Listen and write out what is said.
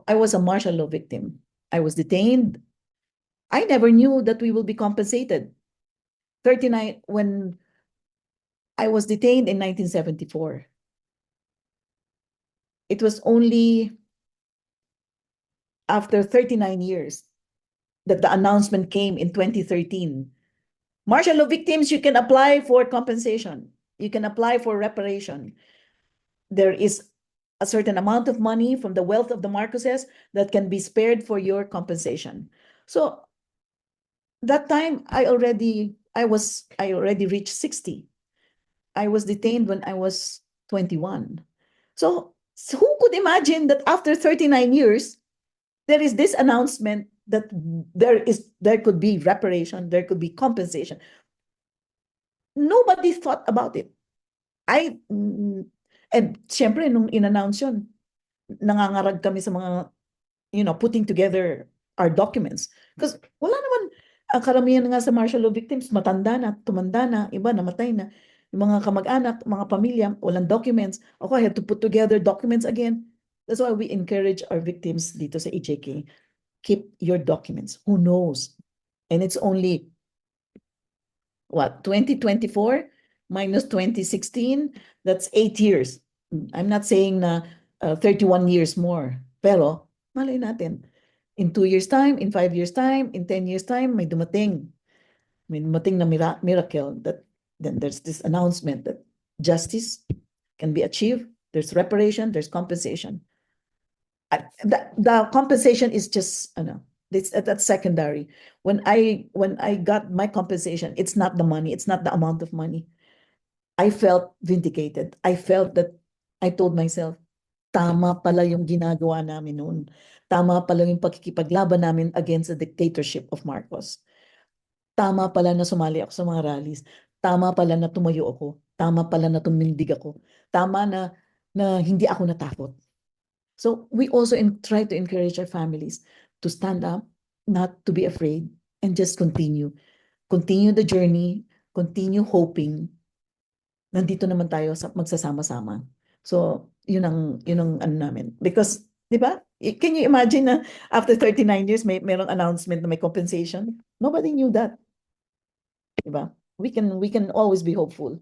I was a martial law victim. I was detained. I never knew that we will be compensated. 39, when I was detained in 1974, it was only after 39 years that the announcement came in 2013. Martial law victims, you can apply for compensation. You can apply for reparation. There is a certain amount of money from the wealth of the Marcoses that can be spared for your compensation. So that time I already reached 60. I was detained when I was 21. So who could imagine that after 39 years, there is this announcement that there could be reparation, there could be compensation. Nobody thought about it. And syempre, nung in-announce yun, nangangarag kami sa mga, putting together our documents. Because wala naman, ang karamihan nga sa martial law victims, matanda na, tumanda na, iba namatay na. Yung mga kamag-anak, mga pamilya, walang documents. Ako, I had to put together documents again. That's why we encourage our victims dito sa EJK. Keep your documents. Who knows? And it's only, 2024 minus 2016, that's 8 years. I'm not saying na 31 years more. Pero, malay natin, in 2 years' time, in 5 years' time, in 10 years' time, may dumating. May dumating na miracle that then there's this announcement that justice can be achieved. There's reparation, there's compensation. The compensation is just, that's secondary. When I got my compensation, it's not the money, it's not the amount of money. I felt vindicated. I felt that I told myself, tama pala yung ginagawa namin noon. Tama pala yung pagkikipaglaban namin against the dictatorship of Marcos. Tama pala na sumali ako sa mga rallies. Tama pala na tumayo ako. Tama pala na tumindig ako. Tama na hindi ako natakot. So we also try to encourage our families to stand up, not to be afraid, and just continue. Continue the journey, continue hoping. Nandito naman tayo magsasama-sama. So, yun ang ano namin. Because, di ba? Can you imagine na after 39 years, merong announcement na may compensation? Nobody knew that. Di ba? We can always be hopeful.